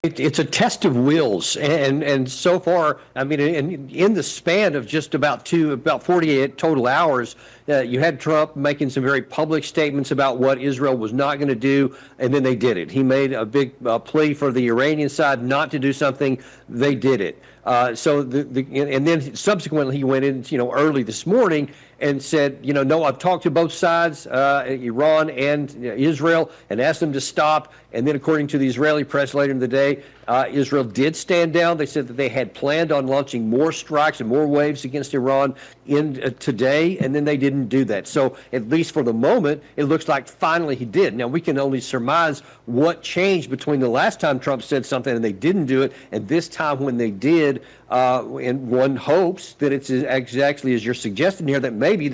It's a test of wills, and so far, I mean, in the span of just about 48 total hours, you had Trump making some very public statements about what Israel was not going to do, and then they did it. He made a big plea for the Iranian side not to do something. They did it. And then subsequently he went in, early this morning and said, no, I've talked to both sides, Iran and Israel, and asked them to stop. And then, according to the Israeli press later in the day, Israel did stand down. They said that they had planned on launching more strikes and more waves against Iran today, and then they didn't do that. So, at least for the moment, it looks like finally he did. Now, we can only surmise what changed between the last time Trump said something and they didn't do it, and this time when they did. And one hopes that it's exactly as you're suggesting here, that maybe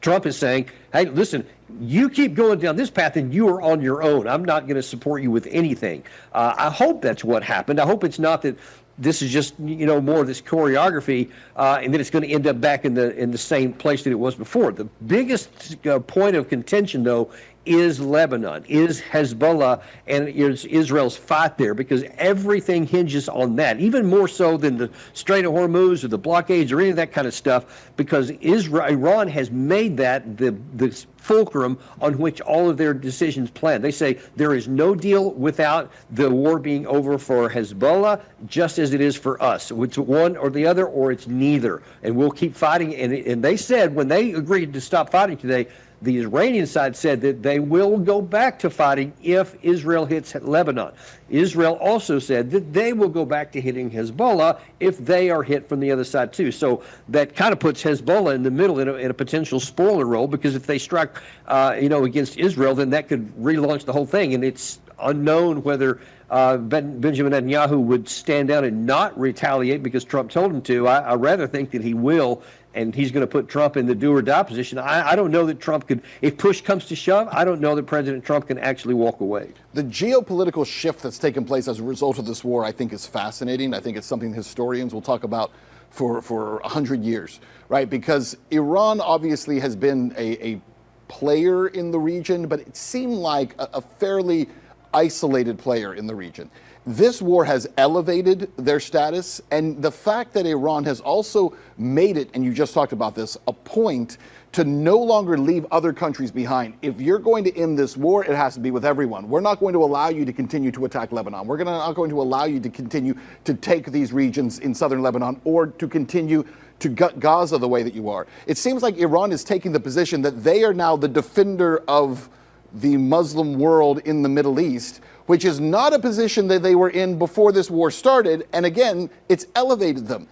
Trump is saying, hey, listen, you keep going down this path and you are on your own. I'm not going to support you with anything. I hope that's what happened. I hope it's not that this is just, more of this choreography, and then it's going to end up back in the same place that it was before. The biggest point of contention, though, is Lebanon, is Hezbollah, and is Israel's fight there, because everything hinges on that, even more so than the Strait of Hormuz or the blockades or any of that kind of stuff, because Iran has made that the fulcrum on which all of their decisions plan. They say there is no deal without the war being over for Hezbollah, just as it is for us. It's one or the other, or it's neither, and we'll keep fighting. And they said when they agreed to stop fighting today, the Iranian side said that they will go back to fighting if Israel hits Lebanon. Israel also said that they will go back to hitting Hezbollah if they are hit from the other side too. So that kind of puts Hezbollah in the middle in a potential spoiler role, because if they strike, against Israel, then that could relaunch the whole thing. And it's unknown whether Benjamin Netanyahu would stand down and not retaliate because Trump told him to. I rather think that he will, and he's going to put Trump in the do or die position. I don't know that Trump could, if push comes to shove, I don't know that President Trump can actually walk away. The geopolitical shift that's taken place as a result of this war, I think, is fascinating. I think it's something historians will talk about for 100 years, right? Because Iran obviously has been a player in the region, but it seemed like a fairly isolated player in the region. This war has elevated their status, and the fact that Iran has also made it, and you just talked about this, a point to no longer leave other countries behind. If you're going to end this war, it has to be with everyone. We're not going to allow you to continue to attack Lebanon. We're not going to allow you to continue to take these regions in southern Lebanon, or to continue to gut Gaza the way that you are. It seems like Iran is taking the position that they are now the defender of the Muslim world in the Middle East, which is not a position that they were in before this war started. And again, it's elevated them.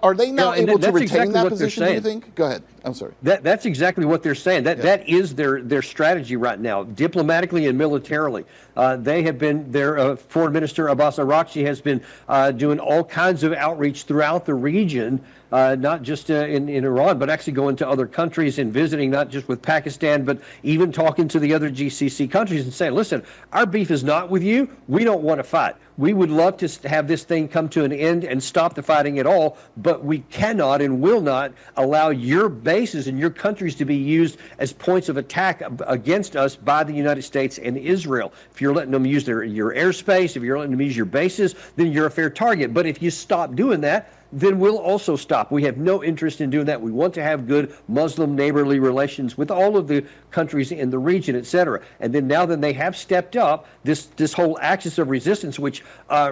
Are they now able to retain that position, do you think? Go ahead. I'm sorry. That's exactly what they're saying. That is their strategy right now, diplomatically and militarily. They have been, their foreign minister Abbas Araghchi has been doing all kinds of outreach throughout the region, not just in Iran, but actually going to other countries and visiting, not just with Pakistan, but even talking to the other GCC countries and saying, listen, our beef is not with you. We don't want to fight. We would love to have this thing come to an end and stop the fighting at all, but we cannot and will not allow your bases and your countries to be used as points of attack against us by the United States and Israel. If you're letting them use your airspace, if you're letting them use your bases, then you're a fair target. But if you stop doing that, then we'll also stop. We have no interest in doing that. We want to have good Muslim neighborly relations with all of the countries in the region, et cetera. And then now that they have stepped up, this whole axis of resistance, which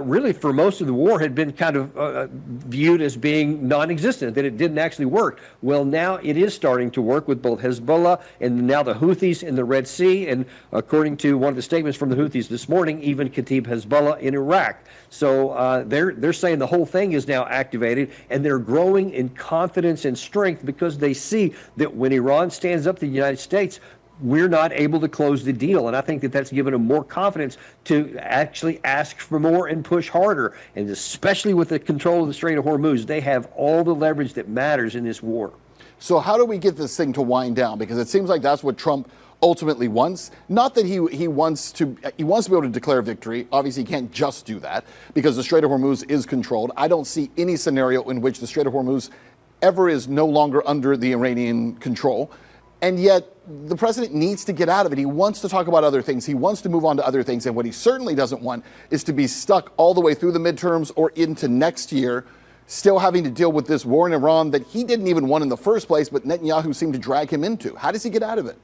really for most of the war had been kind of viewed as being non-existent, that it didn't actually work. Well, now it is starting to work with both Hezbollah and now the Houthis in the Red Sea. And according to one of the statements from the Houthis this morning, even Kataib Hezbollah in Iraq. So they're saying the whole thing is now activated, and they're growing in confidence and strength because they see that when Iran stands up to the United States, we're not able to close the deal. And I think that that's given them more confidence to actually ask for more and push harder. And especially with the control of the Strait of Hormuz, they have all the leverage that matters in this war. So how do we get this thing to wind down? Because it seems like that's what Trump ultimately wants. Not that he wants to be able to declare victory. Obviously, he can't just do that because the Strait of Hormuz is controlled. I don't see any scenario in which the Strait of Hormuz ever is no longer under the Iranian control. And yet the president needs to get out of it. He wants to talk about other things. He wants to move on to other things. And what he certainly doesn't want is to be stuck all the way through the midterms or into next year, still having to deal with this war in Iran that he didn't even want in the first place, but Netanyahu seemed to drag him into. How does he get out of it?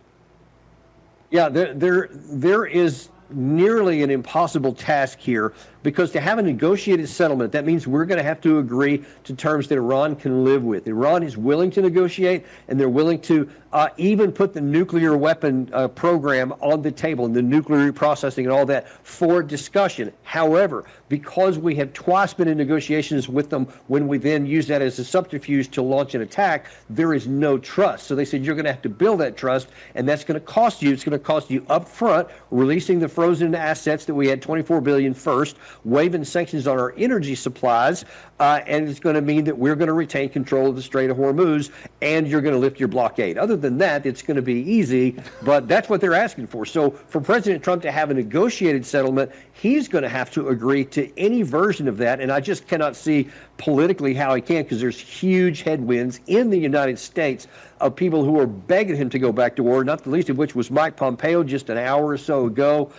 Yeah, there is nearly an impossible task here, because to have a negotiated settlement, that means we're going to have to agree to terms that Iran can live with. Iran is willing to negotiate, and they're willing to even put the nuclear weapon program on the table and the nuclear reprocessing and all that for discussion. However, because we have twice been in negotiations with them when we then use that as a subterfuge to launch an attack, there is no trust. So they said you're going to have to build that trust, and that's going to cost you. It's going to cost you up front releasing the frozen assets that we had $24 billion first, waiving sanctions on our energy supplies, and it's going to mean that we're going to retain control of the Strait of Hormuz, and you're going to lift your blockade. Other than that, it's going to be easy, but that's what they're asking for. So for President Trump to have a negotiated settlement, he's going to have to agree to any version of that, and I just cannot see politically how he can, because there's huge headwinds in the United States of people who are begging him to go back to war, not the least of which was Mike Pompeo just an hour or so ago.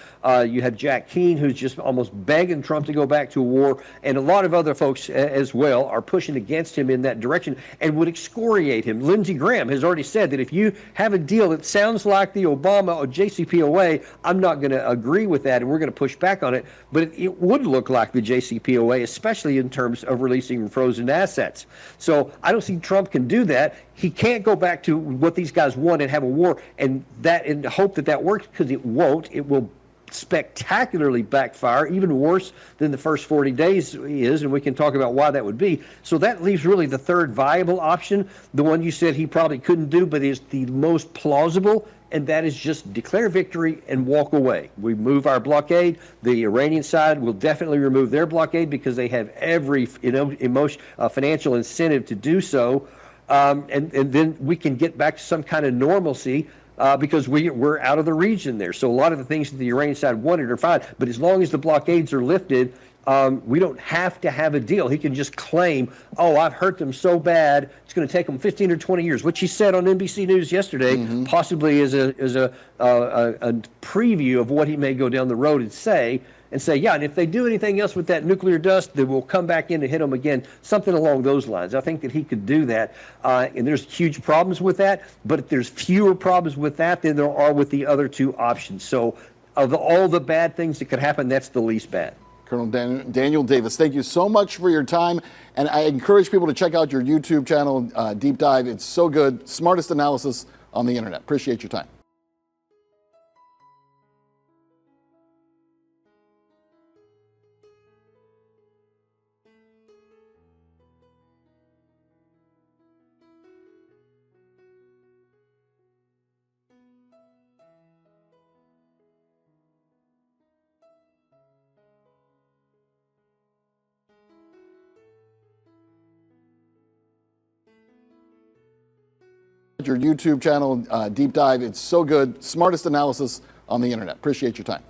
You have Jack Keane, who's just almost begging Trump to go back to war, and a lot of other folks as well are pushing against him in that direction and would excoriate him. Lindsey Graham has already said that if you have a deal that sounds like the Obama or JCPOA, I'm not going to agree with that, and we're going to push back on it. But it would look like the JCPOA, especially in terms of releasing frozen assets. So I don't see Trump can do that. He can't go back to what these guys want and have a war and hope that that works, because it won't. It will spectacularly backfire, even worse than the first 40 days is, and we can talk about why that would be. So that leaves really the third viable option, the one you said he probably couldn't do, but is the most plausible, and that is just declare victory and walk away. We move our blockade. The Iranian side will definitely remove their blockade because they have every financial incentive to do so, and then we can get back to some kind of normalcy. Because we're out of the region there. So a lot of the things that the Iranian side wanted are fine. But as long as the blockades are lifted, we don't have to have a deal. He can just claim, oh, I've hurt them so bad, it's going to take them 15 or 20 years, which he said on NBC News yesterday, possibly as a preview of what he may go down the road and say, yeah, and if they do anything else with that nuclear dust, then we'll come back in and hit them again, something along those lines. I think that he could do that, and there's huge problems with that, but there's fewer problems with that than there are with the other two options. So of all the bad things that could happen, that's the least bad. Colonel Daniel Davis, thank you so much for your time, and I encourage people to check out your YouTube channel, Deep Dive. It's so good, smartest analysis on the internet. Appreciate your time. Your YouTube channel, Deep Dive. It's so good, smartest analysis on the internet. Appreciate your time.